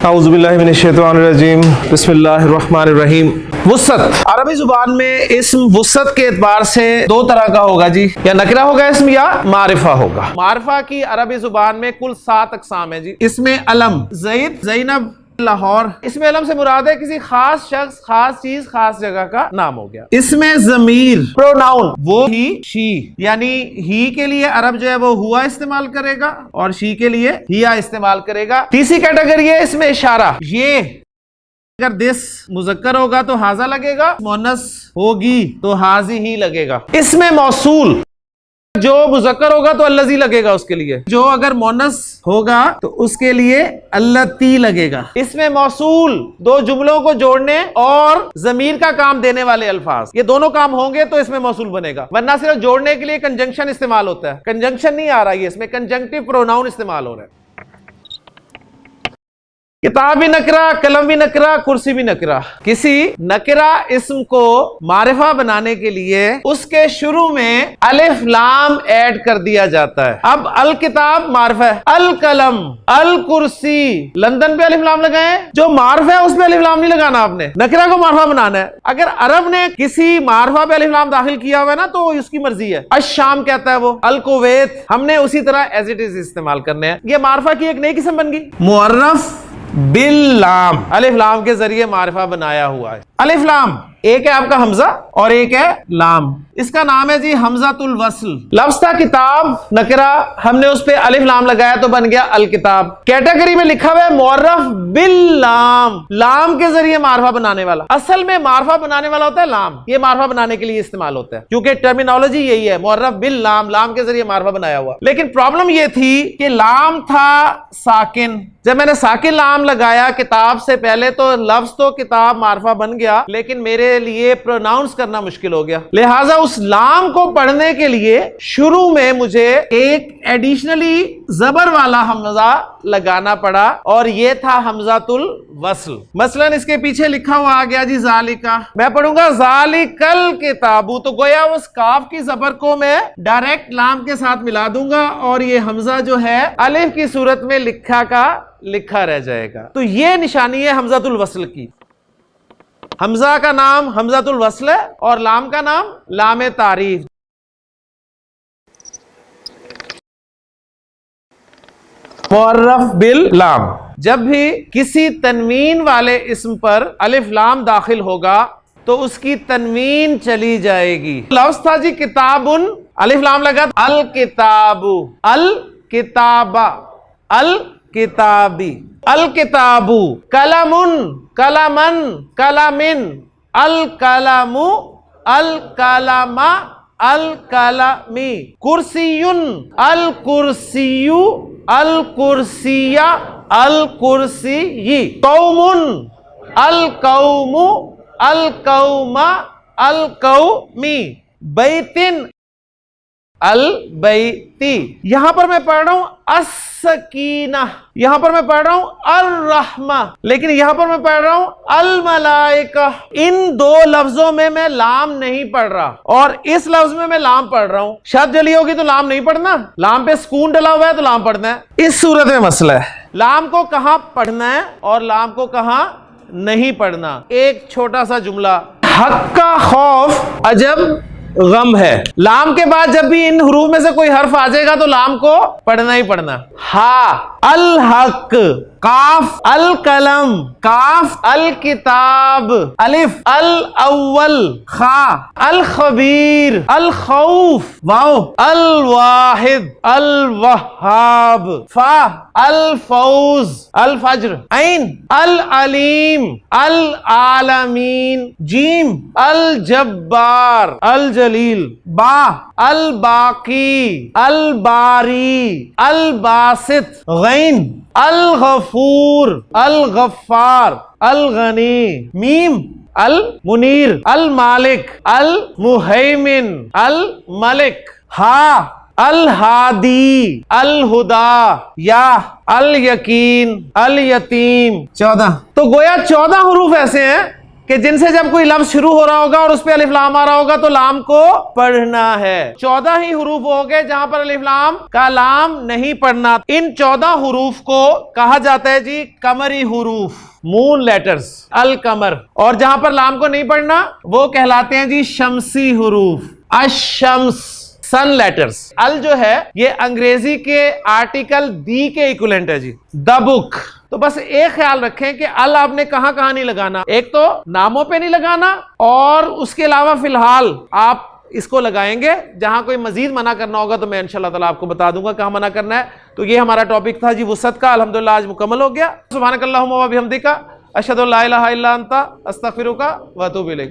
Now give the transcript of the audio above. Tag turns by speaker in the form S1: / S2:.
S1: اعوذ باللہ من الشیطان الرجیم بسم اللہ الرحمن الرحیم۔ وسعت عربی زبان میں اسم وسعت کے اعتبار سے دو طرح کا ہوگا جی، یا نکرہ ہوگا اسم یا معرفہ ہوگا۔ معرفہ کی عربی زبان میں کل 7 اقسام ہیں جی۔ اس میں علم، زید، زینب، لاہور، اس میں علم سے مراد ہے کسی خاص شخص، خاص چیز، خاص جگہ کا نام ہو گیا۔ اس میں ضمیر، پروناؤن، وہ ہی، شی، یعنی ہی کے لیے عرب جو ہے وہ ہوا استعمال کرے گا اور شی کے لیے ہیا استعمال کرے گا۔ تیسری کیٹیگری ہے اس میں اشارہ، یہ اگر دس مذکر ہوگا تو ہاذا لگے گا، مؤنث ہوگی تو ہاذی ہی لگے گا۔ اس میں موصول، جو مذکر ہوگا تو الذی لگے گا اس کے لیے، جو اگر مؤنث ہوگا تو اس کے لیے اللاتی لگے گا۔ اس میں موصول دو جملوں کو جوڑنے اور ضمیر کا کام دینے والے الفاظ، یہ دونوں کام ہوں گے تو اس میں موصول بنے گا، ورنہ صرف جوڑنے کے لیے کنجنکشن استعمال ہوتا ہے۔ کنجنکشن نہیں آ رہا ہے، اس میں کنجنکٹیو پروناؤن استعمال ہو رہا ہے۔ کتاب بھی نکرہ، قلم بھی نکرہ، کرسی بھی نکرہ۔ کسی نکرہ اسم کو معرفہ بنانے کے لیے اس کے شروع میں الف لام ایڈ کر دیا جاتا ہے۔ اب الکتاب معرفہ ہے، القلم، الکرسی، لندن پہ الف لام لگائیں، جو معرفہ ہے اس پہ الف لام نہیں لگانا آپ نے، نکرہ کو معرفہ بنانا ہے۔ اگر عرب نے کسی معرفہ پہ الف لام داخل کیا ہوا ہے نا تو اس کی مرضی ہے۔ الشام کہتا ہے وہ، الکویت، ہم نے اسی طرح ایز اٹ از استعمال کرنے ہیں۔ یہ معرفہ کی ایک نئی قسم بن گئی، معرف باللام، الف لام کے ذریعے معرفہ بنایا ہوا ہے۔ الف لام، ایک ہے آپ کا حمزہ اور ایک ہے لام، اس کا نام ہے جی حمزۃ الوصل۔ لفظ تھا کتاب نکرہ، ہم نے اس پہ الف لام لگایا تو بن گیا الکتاب۔ کیٹیگری میں لکھا ہوا ہے معرف باللام، لام کے ذریعے معرفہ بنانے والا۔ اصل میں معرفہ بنانے والا ہوتا ہے لام، یہ معرفہ بنانے کے لیے استعمال ہوتا ہے کیونکہ ٹرمینالوجی یہی ہے، معرف باللام، لام کے ذریعے معرفہ بنایا ہوا۔ لیکن پرابلم یہ تھی کہ لام تھا ساکن، جب میں نے ساکن لام لگایا کتاب سے پہلے تو لفظ تو کتاب معرفہ بن گیا، لیکن میرے لیے پروناؤنس کرنا مشکل ہو گیا، لہٰذا اس لام کو پڑھنے کے لیے شروع میں مجھے ایک ایڈیشنلی زبر والا حمزہ لگانا پڑا اور یہ تھا حمزۃ الوصل۔ مثلا اس کے پیچھے لکھا ہوا آ گیا جی ذالکا، میں پڑھوں گا ذالکل کتابو، تو گویا اس کاف کی زبر کو میں ڈائریکٹ لام کے ساتھ ملا دوں گا اور یہ حمزہ جو ہے الف کی صورت میں لکھا کا لکھا رہ جائے گا۔ تو یہ نشانی ہے حمزۃ الوصل کی۔ حمزہ کا نام حمزۃ الوصل ہے اور لام کا نام لام تعریف۔ معرف باللام، جب بھی کسی تنوین والے اسم پر الف لام داخل ہوگا تو اس کی تنوین چلی جائے گی۔ لفظ تھا جی کتابن، الف لام لگا الکتاب، الکتابہ، الکتابی، الکتاب، قلمن، قلمن، قلمن، القلم، القلم، القلمی، کرسی، الکرسی، الکرسیہ، الکرسی، قوم، القوم، القوم، القومی، بیتن، البیتی۔ یہاں پر میں پڑھ رہا ہوں السکینہ، یہاں پر میں پڑھ رہا ہوں الرحمہ، لیکن یہاں پر میں پڑھ رہا ہوں الملائکہ۔ ان دو لفظوں میں میں لام نہیں پڑھ رہا اور اس لفظ میں میں لام پڑھ رہا ہوں۔ شد جلی ہوگی تو لام نہیں پڑھنا، لام پہ سکون ڈلا ہوا ہے تو لام پڑھنا ہے۔ اس صورت میں مسئلہ ہے لام کو کہاں پڑھنا ہے اور لام کو کہاں نہیں پڑھنا۔ ایک چھوٹا سا جملہ، حق کا خوف عجب غم ہے، لام کے بعد جب بھی ان حروف میں سے کوئی حرف آ جائے گا تو لام کو پڑھنا ہی پڑھنا۔ ہا الحق، کاف القلم، کاف الکتاب، الف الاول، خا الخبیر، الخوف، واو الواحد، الوہاب، فا الفوز، الفجر، عین العلیم، العالمین، جیم الجبار، الجلیل، با الباقی، الباری، الباسط، غین الغفور، الغفار، الغنی، میم المنیر، المالک، المہیمن، الملک، ہا الہادی، الہدا، یا الیقین، الیتیم۔ 14، تو گویا 14 حروف ایسے ہیں کہ جن سے جب کوئی لفظ شروع ہو رہا ہوگا اور اس پہ الف لام آ رہا ہوگا تو لام کو پڑھنا ہے. 14 ہی حروف ہو گئے جہاں پر الف لام کا لام نہیں پڑھنا. ان 14 حروف کو کہا جاتا ہے جی قمری حروف، مون لیٹرز، القمر. اور جہاں پر لام کو نہیں پڑھنا وہ کہلاتے ہیں جی شمسی حروف، الشمس، سن لیٹرز. ال جو ہے یہ انگریزی کے آرٹیکل دی کے ایکولنٹ ہے جی، دا بک. تو بس ایک خیال رکھیں کہ ال آپ نے کہاں کہاں نہیں لگانا. ایک تو ناموں پہ نہیں لگانا، اور اس کے علاوہ فی الحال آپ اس کو لگائیں گے. جہاں کوئی مزید منع کرنا ہوگا تو میں انشاءاللہ تعالیٰ آپ کو بتا دوں گا کہاں منع کرنا ہے. تو یہ ہمارا ٹاپک تھا جی وسعت کا، الحمدللہ آج مکمل ہو گیا. سبحانک اللہم و بحمدک، اشہد ان لا الہ الا انت، استغفرک و اتوب الیک.